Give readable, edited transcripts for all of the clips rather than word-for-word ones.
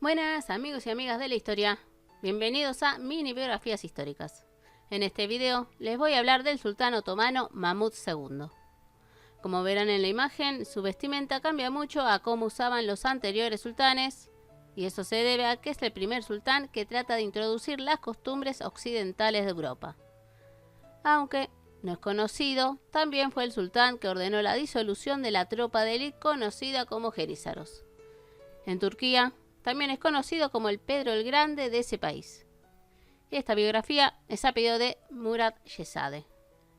Buenas amigos y amigas de la historia, bienvenidos a Mini Biografías Históricas. En este video les voy a hablar del sultán otomano Mahmud II. Como verán en la imagen, su vestimenta cambia mucho a cómo usaban los anteriores sultanes, y eso se debe a que es el primer sultán que trata de introducir las costumbres occidentales de Europa. Aunque no es conocido, también fue el sultán que ordenó la disolución de la tropa de élite conocida como jenízaros. En Turquía, también es conocido como el Pedro el Grande de ese país. Esta biografía es a pedido de Murad Yezade.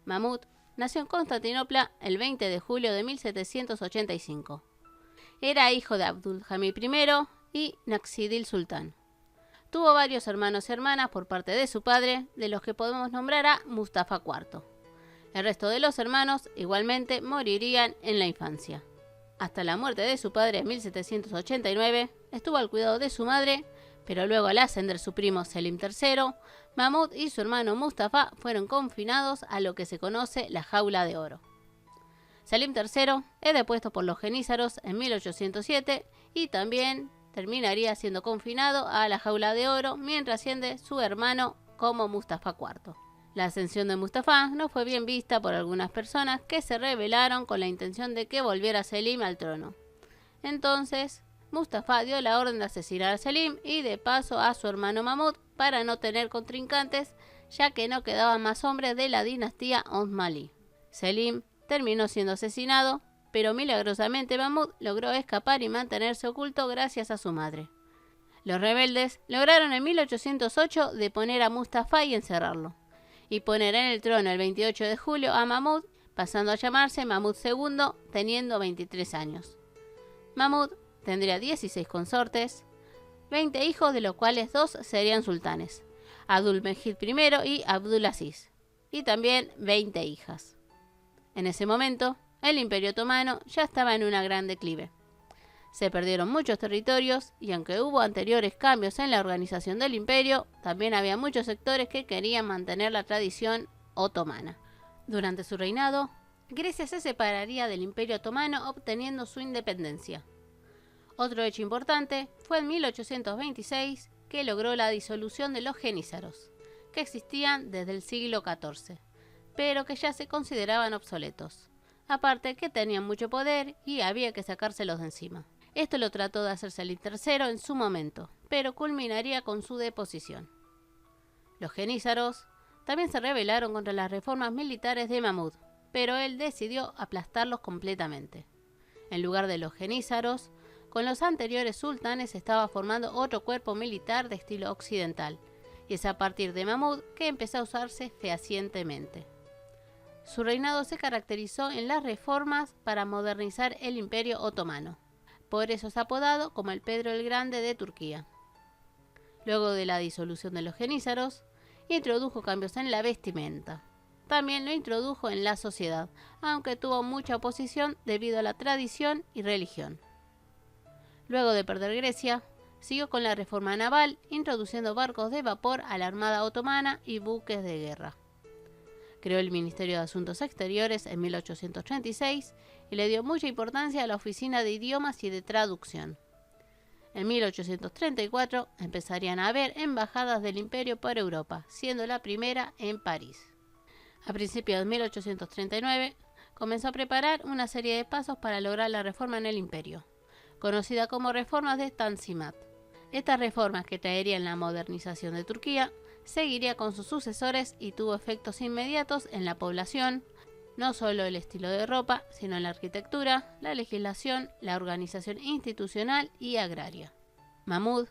Mahmud nació en Constantinopla el 20 de julio de 1785. Era hijo de Abdülhamid I y Naksidil Sultán. Tuvo varios hermanos y hermanas por parte de su padre, de los que podemos nombrar a Mustafa IV. El resto de los hermanos igualmente morirían en la infancia. Hasta la muerte de su padre en 1789, estuvo al cuidado de su madre, pero luego al ascender su primo Selim III, Mahmud y su hermano Mustafa fueron confinados a lo que se conoce la Jaula de Oro. Selim III es depuesto por los jenízaros en 1807 y también terminaría siendo confinado a la Jaula de Oro mientras asciende su hermano como Mustafa IV. La ascensión de Mustafa no fue bien vista por algunas personas que se rebelaron con la intención de que volviera Selim al trono. Entonces, Mustafa dio la orden de asesinar a Selim y de paso a su hermano Mahmud para no tener contrincantes, ya que no quedaban más hombres de la dinastía Osmaní. Selim terminó siendo asesinado, pero milagrosamente Mahmud logró escapar y mantenerse oculto gracias a su madre. Los rebeldes lograron en 1808 deponer a Mustafa y encerrarlo, y poner en el trono el 28 de julio a Mahmud, pasando a llamarse Mahmud II, teniendo 23 años. Mahmud tendría 16 consortes, 20 hijos, de los cuales 2 serían sultanes, Abdülmecid I y Abdulaziz, y también 20 hijas. En ese momento, el Imperio Otomano ya estaba en una gran declive. Se perdieron muchos territorios y aunque hubo anteriores cambios en la organización del imperio, también había muchos sectores que querían mantener la tradición otomana. Durante su reinado, Grecia se separaría del Imperio Otomano obteniendo su independencia. Otro hecho importante fue en 1826 que logró la disolución de los jenízaros, que existían desde el siglo XIV, pero que ya se consideraban obsoletos. Aparte que tenían mucho poder y había que sacárselos de encima. Esto lo trató de hacer Selim III en su momento, pero culminaría con su deposición. Los jenízaros también se rebelaron contra las reformas militares de Mahmud, pero él decidió aplastarlos completamente. En lugar de los jenízaros, con los anteriores sultanes estaba formando otro cuerpo militar de estilo occidental, y es a partir de Mahmud que empezó a usarse fehacientemente. Su reinado se caracterizó en las reformas para modernizar el Imperio Otomano. Por eso es apodado como el Pedro el Grande de Turquía. Luego de la disolución de los jenízaros, introdujo cambios en la vestimenta. También lo introdujo en la sociedad, aunque tuvo mucha oposición debido a la tradición y religión. Luego de perder Grecia, siguió con la reforma naval, introduciendo barcos de vapor a la armada otomana y buques de guerra. Creó el Ministerio de Asuntos Exteriores en 1836 y le dio mucha importancia a la Oficina de Idiomas y de Traducción. En 1834 empezarían a haber embajadas del imperio por Europa, siendo la primera en París. A principios de 1839 comenzó a preparar una serie de pasos para lograr la reforma en el imperio, conocida como reformas de Tanzimat. Estas reformas, que traerían la modernización de Turquía, seguiría con sus sucesores y tuvo efectos inmediatos en la población, no solo el estilo de ropa, sino en la arquitectura, la legislación, la organización institucional y agraria. Mahmud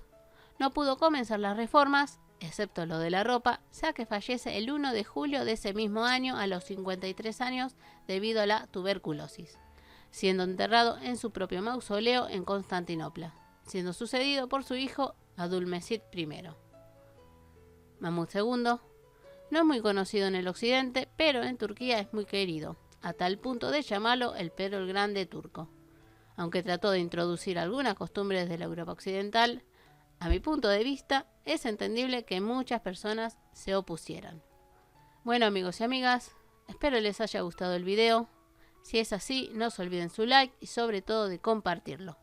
no pudo comenzar las reformas, excepto lo de la ropa, ya que fallece el 1 de julio de ese mismo año a los 53 años debido a la tuberculosis, siendo enterrado en su propio mausoleo en Constantinopla, siendo sucedido por su hijo Abdülmecid I. Mahmud II no es muy conocido en el occidente, pero en Turquía es muy querido, a tal punto de llamarlo el Pedro el Grande turco. Aunque trató de introducir algunas costumbres de la Europa occidental, a mi punto de vista es entendible que muchas personas se opusieran. Bueno amigos y amigas, espero les haya gustado el video. Si es así, no se olviden su like y sobre todo de compartirlo.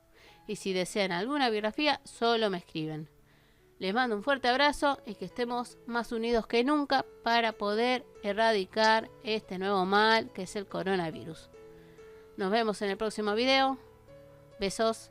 Y si desean alguna biografía, solo me escriben. Les mando un fuerte abrazo y que estemos más unidos que nunca para poder erradicar este nuevo mal que es el coronavirus. Nos vemos en el próximo video. Besos.